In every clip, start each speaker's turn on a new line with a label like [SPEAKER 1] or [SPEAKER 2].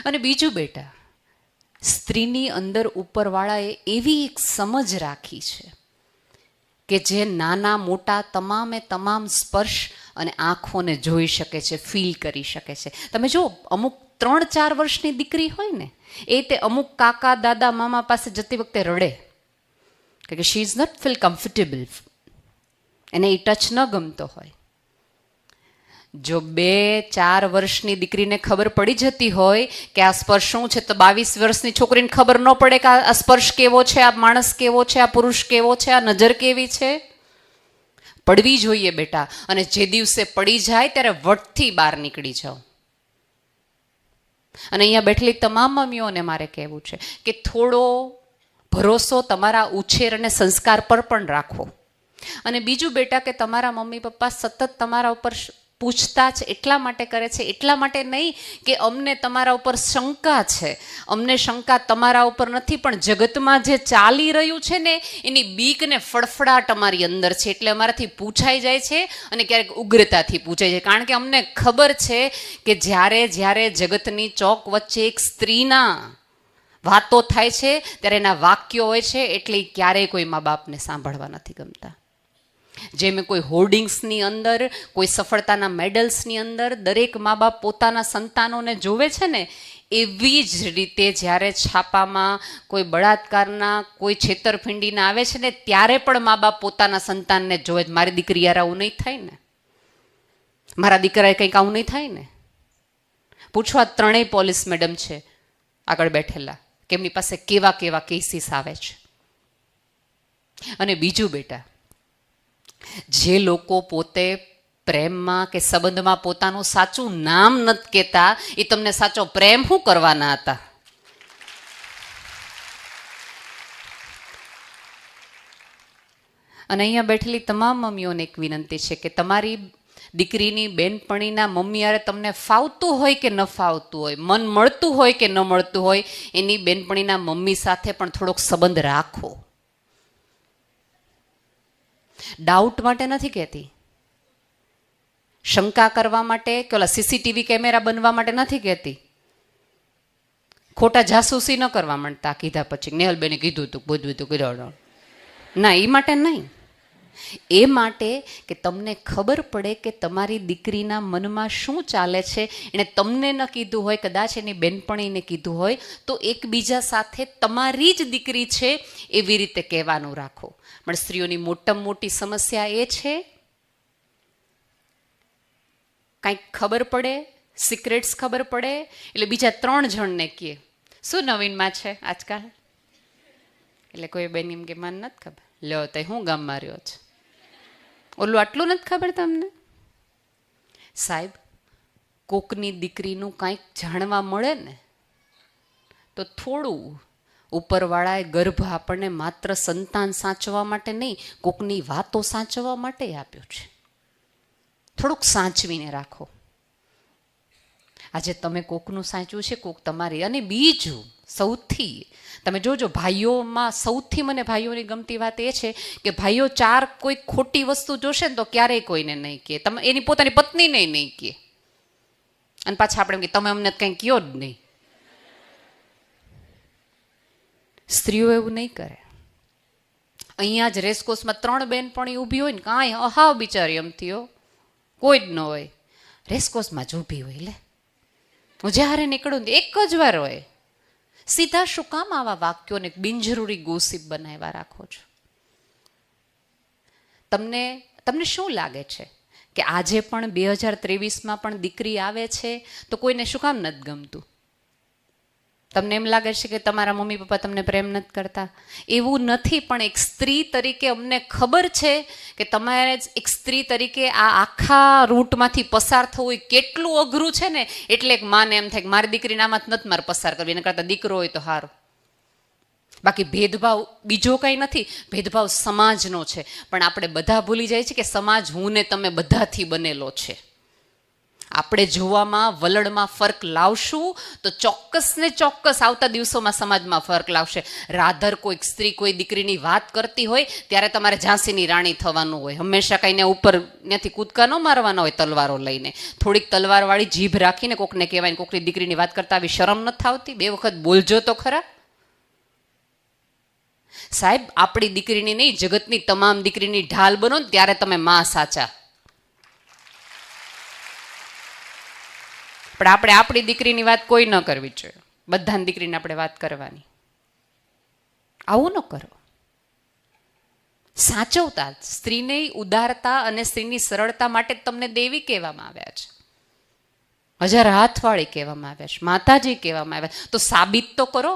[SPEAKER 1] અને બીજું બેટા, સ્ત્રીની અંદર ઉપરવાળાએ એવી એક સમજ રાખી છે કે જે નાના મોટા તમામે તમામ સ્પર્શ અને આંખોને જોઈ શકે છે, ફીલ કરી શકે છે. તમે જો, અમુક 3-4 વર્ષની દીકરી હોય ને, એ તે અમુક કાકા દાદા મામા પાસે જતી વખતે રડે કે she is not feel comfortable, એને એ ટચ ન ગમતો હોય. જો 2-4 વર્ષની દીકરીને ખબર પડી જતી હોય કે આ સ્પર્શ શું છે, તો 22 વર્ષની છોકરીને ખબર ન પડે કે આ સ્પર્શ કેવો છે, આ માણસ કેવો છે, આ પુરુષ કેવો છે, આ નજર કેવી છે. પડવી જોઈએ બેટા. અને જે દિવસે પડી જાય ત્યારે વટથી બહાર નીકળી જાઓ. અને અહીંયા બેઠેલી તમામ મમ્મીઓને મારે કહેવું છે કે થોડો ભરોસો તમારા ઉછેર અને સંસ્કાર પર પણ રાખો. અને બીજું બેટા, કે તમારા મમ્મી પપ્પા સતત તમારા ઉપર પૂછતાછ એટલા માટે કરે છે, એટલા માટે નહીં કે અમને તમારા ઉપર શંકા છે. અમને શંકા તમારા ઉપર નથી, પણ જગતમાં જે ચાલી રહ્યું છે ને એની બીક ને ફડફડાટ અમારી અંદર છે, એટલે અમારાથી પૂછાઈ જાય છે અને ક્યારેક ઉગ્રતાથી પૂછાય છે. કારણ કે અમને ખબર છે કે જ્યારે જ્યારે જગતની ચોક વચ્ચે એક સ્ત્રીના વાતો થાય છે ત્યારે એના વાક્યો હોય છે, એટલે ક્યારેય કોઈ મા બાપને સાંભળવા નથી ગમતા. જેમ કોઈ હોર્ડિંગ્સની અંદર, કોઈ સફળતાના મેડલ્સની અંદર દરેક મા બાપ પોતાના સંતાનોને જોવે છે ને, એવી જ રીતે જ્યારે છાપામાં કોઈ બળાત્કારના, કોઈ છેતરપિંડીના આવે છે ને, ત્યારે પણ મા બાપ પોતાના સંતાનને જોવે છે. મારી દીકરી યાર આવું નહીં થાય ને, મારા દીકરાએ કંઈક આવું નહીં થાય ને. પૂછવા 3 પોલીસ મેડમ છે આગળ બેઠેલા કે એમની પાસે કેવા કેવા કેસીસ આવે છે. અને બીજું બેટા, જે લોકો પોતે પ્રેમમાં કે સંબંધમાં પોતાનું સાચું નામ નથી કહેતા, એ તમને સાચો પ્રેમ શું કરવાના હતા? અને અહીંયા બેઠેલી તમામ મમ્મીઓને એક વિનંતી છે કે તમારી દીકરીની બેનપણીના મમ્મી યારે તમને ફાવતું હોય કે ન ફાવતું હોય, મન મળતું હોય કે ન મળતું હોય, એની બેનપણીના મમ્મી સાથે પણ થોડોક સંબંધ રાખો. ડાઉટ માટે નથી કહેતી, શંકા કરવા માટે કે ઓલા સીસીટીવી કેમેરા બનવા માટે નથી કહેતી, ખોટા જાસૂસી ન કરવા માંડતા કીધા પછી નેહલબેને કીધું હતું, બધું હતું કીધું ના, એ માટે નહીં. એ માટે કે તમને ખબર પડે કે તમારી દીકરીના મનમાં શું ચાલે છે. એણે તમને ન કીધું હોય, કદાચ એની બેનપણીને કીધું હોય, તો એકબીજા સાથે તમારી જ દીકરી છે એવી રીતે કહેવાનું રાખો. પણ સ્ત્રીઓની મોટામાં મોટી સમસ્યા એ છે, કાંઈક ખબર પડે, સિક્રેટ્સ ખબર પડે એટલે બીજા 3 જણને કહે શું નવીનમાં છે આજકાલ. એટલે કોઈ બેન એમ કે મને નથી ખબર, લ્યો તો હું ગામમાં રહ્યો છે, ઓલું આટલું નથી ખબર તમને. સાહેબ, કોકની દીકરીનું કાંઈક જાણવા મળે ને તો થોડું ઉપરવાળાએ ગર્ભ આપણને માત્ર સંતાન સાચવવા માટે નહીં, કોકની વાતો સાચવવા માટે આપ્યો છે. થોડુંક સાચવીને રાખો. આજે તમે કોકનું સાચવું છે, કોક તમારી. અને બીજું સૌથી તમે જોજો, ભાઈઓમાં સૌથી મને ભાઈઓની ગમતી વાત એ છે કે ભાઈઓ 4 કોઈ ખોટી વસ્તુ જોશે ને તો ક્યારેય કોઈને નહીં કહે, તમે એની પોતાની પત્નીને નહીં કહે. અને પાછા આપણે કે તમે અમને કંઈ કહો જ નહીં. સ્ત્રીઓ એવું નહીં કરે. અહીંયા જ રેસકોર્સમાં 3 બેનપણી ઊભી હોય ને, કાંઈ અહાવ બિચારી એમથી કોઈ જ ન હોય, રેસકોર્સમાં જ ઊભી હોય. લે, હું જ્યારે નીકળું ને એક જ વાર હોય. સીધા શું કામ આવા વાક્યોને બિનજરૂરી ગોસિપ બનાવ્યા રાખો છો? તમને શું લાગે છે કે આજે પણ 2023માં પણ દીકરી આવે છે તો કોઈને શું કામ નથી ગમતું? તમને એમ લાગે છે કે તમારા મમ્મી પપ્પા તમને પ્રેમ નથી કરતા? એવું નથી. પણ એક સ્ત્રી તરીકે અમને ખબર છે કે તમારે એક સ્ત્રી તરીકે આ આખા રૂટમાંથી પસાર થવું એ કેટલું અઘરું છે ને. એટલે એક માને એમ થાય કે મારી દીકરીને આમાં નથી મારે પસાર કરવી, એના કરતાં દીકરો હોય તો સારું. બાકી ભેદભાવ બીજો કંઈ નથી, ભેદભાવ સમાજનો છે. પણ આપણે બધા ભૂલી જાય છે કે સમાજ હું ને તમે બધાથી બનેલો છે. આપણે જોવામાં વલણમાં ફર્ક લાવશું તો ચોક્કસ ને ચોક્કસ આવતા દિવસોમાં સમાજમાં ફર્ક લાવશે. રાધર કોઈક સ્ત્રી કોઈ દીકરીની વાત કરતી હોય ત્યારે તમારે ઝાંસીની રાણી થવાનું હોય. હંમેશા કંઈને ઉપર ત્યાંથી કૂદકા ન મારવાના હોય તલવારો લઈને. થોડીક તલવારવાળી જીભ રાખીને કોકને કહેવાય, કોકની દીકરીની વાત કરતા આવી શરમ નથી આવતી? 2 વખત બોલજો તો ખરા. સાહેબ, આપણી દીકરીની નહીં, જગતની તમામ દીકરીની ઢાલ બનો ને ત્યારે તમે માં સાચા. પણ આપણે આપણી દીકરીની વાત કોઈ ન કરવી જોઈએ. બધાની દીકરીને આપણે વાત કરવાની. આવું ન કરો. સાચવતા સ્ત્રીની ઉદારતા અને સ્ત્રીની સરળતા માટે તમને દેવી કહેવામાં આવ્યા છે, 1000 હાથવાળી કહેવામાં આવ્યા છે, માતાજી કહેવામાં આવ્યા છે. તો સાબિત તો કરો.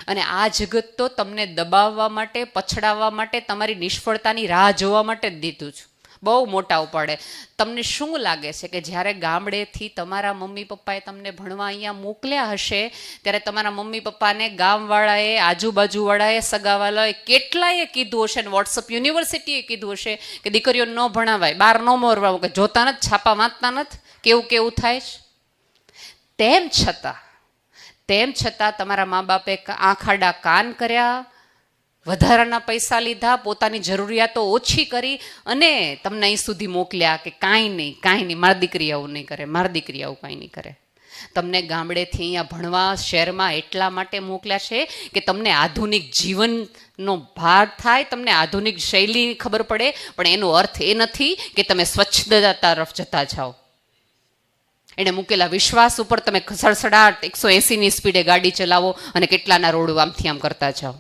[SPEAKER 1] અને આ જગત તો તમને દબાવવા માટે, પછડાવવા માટે, તમારી નિષ્ફળતાની રાહ જોવા માટે જ દીધું છે. બહુ મોટા ઉપાડે. તમને શું લાગે છે કે જ્યારે ગામડેથી તમારા મમ્મી પપ્પાએ તમને ભણવા અહીંયા મોકલ્યા હશે ત્યારે તમારા મમ્મી પપ્પાને ગામવાળાએ, આજુબાજુવાળાએ, સગાવાલાએ કેટલાયે કીધું હશે, ને વોટ્સઅપ યુનિવર્સિટીએ કીધું હશે કે દીકરીઓ ન ભણાવાય, બહાર ન મોરવા, કે જોતા નથી, છાપા વાંચતા નથી, કેવું કેવું થાય છે. તેમ છતાં તમારા મા બાપે આંખ આડા કાન કર્યા, વધારાના પૈસા લીધા, પોતાની જરૂરિયાતો ઓછી કરી અને તમને અહીં સુધી મોકલ્યા કે કાંઈ નહીં, મારી દીકરી આવું નહીં કરે, મારી દીકરી આવું કાંઈ નહીં કરે. તમને ગામડેથી અહીંયા ભણવા શહેરમાં એટલા માટે મોકલ્યા છે કે તમને આધુનિક જીવનનો ભાર થાય, તમને આધુનિક શૈલીની ખબર પડે. પણ એનો અર્થ એ નથી કે તમે સ્વચ્છતા તરફ જતા જાઓ. એને મૂકેલા વિશ્વાસ ઉપર તમે સડસડાટ 180ની સ્પીડે ગાડી ચલાવો અને કેટલાના રોડ આમથી આમ કરતા જાઓ.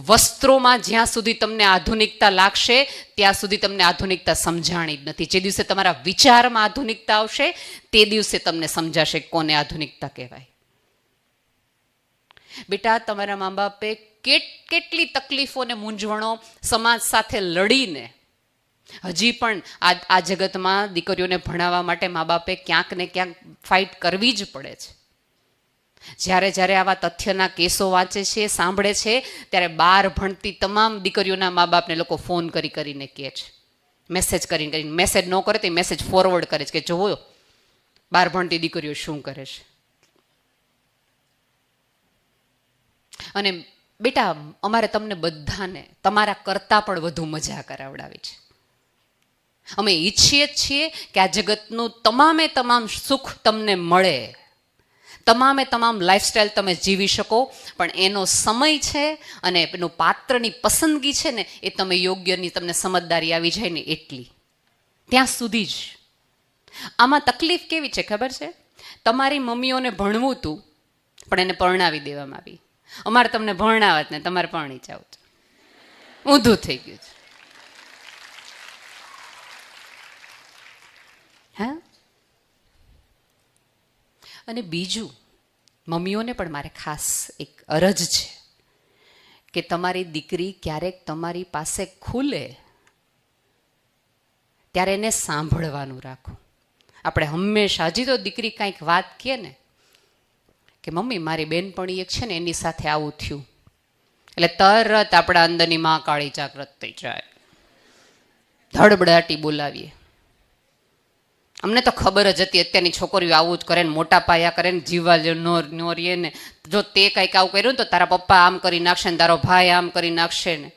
[SPEAKER 1] વસ્ત્રોમાં જ્યાં સુધી તમને આધુનિકતા લાગશે ત્યાં સુધી તમને આધુનિકતા સમજાણી જ નથી. જે દિવસે તમારા વિચારમાં આધુનિકતા આવશે તે દિવસે તમને સમજાશે કોને આધુનિકતા કહેવાય. બેટા, તમારા મા બાપે કેટલી તકલીફો અને મૂંઝવણો સમાજ સાથે લડીને, હજી પણ આ જગતમાં દીકરીઓને ભણાવવા માટે મા બાપે ક્યાંક ને ક્યાંક ફાઇટ કરવી જ પડે છે. જ્યારે આવા તથ્યના કેસો વાંચે છે, સાંભળે છે, ત્યારે 12 ભણતી તમામ દીકરીઓના મા બાપને લોકો ફોન કરીને કહે છે, મેસેજ કરીને, મેસેજ ન કરે તો મેસેજ ફોરવર્ડ કરે છે કે જોવો 12 ભણતી દીકરીઓ શું કરે છે. અને બેટા, અમારે તમને બધાને તમારા કરતાં પણ વધુ મજા કરાવડાવી છે. અમે ઈચ્છીએ છીએ કે આ જગતનું તમામ સુખ તમને મળે, તમામ લાઈફસ્ટાઈલ તમે જીવી શકો. પણ એનો સમય છે અને એનું પાત્રની પસંદગી છે ને, એ તમે યોગ્યની તમને સમજદારી આવી જાય ને એટલી, ત્યાં સુધી જ. આમાં તકલીફ કેવી છે ખબર છે? તમારી મમ્મીઓને ભણવું હતું પણ એને પરણાવી દેવામાં આવી. અમારે તમને ભણાવત ને તમારે પરણી જાવ, ઊંધું થઈ ગયું છે. હા. અને બીજું, મમ્મીઓને પણ મારે ખાસ એક અરજ છે કે તમારી દીકરી ક્યારેક તમારી પાસે ખુલે ત્યારે એને સાંભળવાનું રાખો. આપણે હંમેશા, હજી તો દીકરી કાંઈક વાત કહે ને કે મમ્મી મારી બેનપણી એક છે ને એની સાથે આવું થયું, એટલે તરત આપણા અંદરની માં કાળી જાગૃત થઈ જાય, ધડબડાટી બોલાવીએ. અમને તો ખબર જ હતી અત્યારની છોકરીઓ આવું જ કરે ને, મોટા પાયા કરે ને, જીવવા નો રહીએ ને. જો તે કંઈક આવું કર્યું ને તો તારા પપ્પા આમ કરી નાખશે ને, તારો ભાઈ આમ કરી નાખશે ને.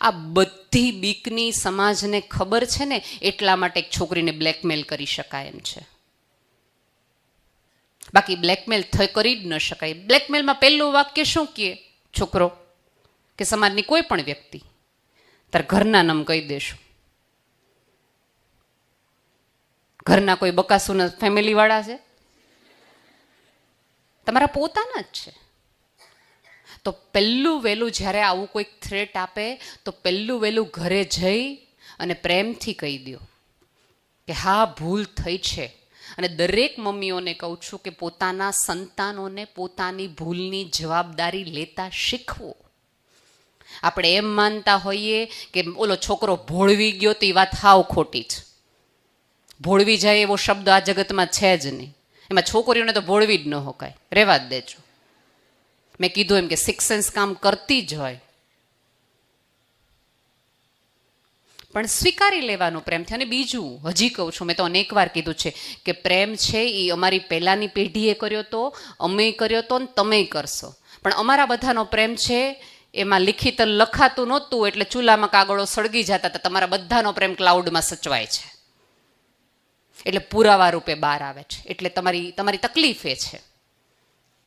[SPEAKER 1] આ બધી બીકની સમાજને ખબર છે ને, એટલા માટે એક છોકરીને બ્લેકમેલ કરી શકાય એમ છે. બાકી બ્લેકમેલ કરી જ ન શકાય. બ્લેકમેલમાં પહેલું વાક્ય શું કહે છોકરો કે સમાજની કોઈ પણ વ્યક્તિ, તાર ઘરના નામ કહી દેશું. ઘરના કોઈ બકાસુના ફેમિલી વાળા છે? તમારા પોતાના જ છે. તો પહેલું વહેલું જ્યારે આવું કોઈક થ્રેટ આપે તો પહેલું વહેલું ઘરે જઈ અને પ્રેમથી કહી દો કે હા ભૂલ થઈ છે. અને દરેક મમ્મીઓને કહું છું કે પોતાના સંતાનોને પોતાની ભૂલની જવાબદારી લેતા શીખવો. આપણે એમ માનતા હોઈએ કે ઓલો છોકરો ભોળવી ગયો તો એ વાત હાવ ખોટી છે. ભોળવી જાય એવો શબ્દ આ જગતમાં છે જ નહીં. એમાં છોકરીઓને તો ભોળવી જ ન હોકાય, રહેવા જ દેજો. મેં કીધું એમ કે સિક્સ સેન્સ કામ કરતી જ હોય. પણ સ્વીકારી લેવાનો પ્રેમથી. અને બીજું હજી કહું છું, મેં તો અનેક વાર કીધું છે કે પ્રેમ છે એ અમારી પહેલાંની પેઢીએ કર્યો તો, અમે કર્યો તો, ને તમે કરશો. પણ અમારા બધાનો પ્રેમ છે એમાં લિખિત લખાતું નહોતું, એટલે ચૂલામાં કાગળો સળગી જતા હતા. તમારા બધાનો પ્રેમ ક્લાઉડમાં સચવાય છે, એટલે પુરાવા રૂપે બહાર આવે છે. એટલે તમારી તકલીફ એ છે.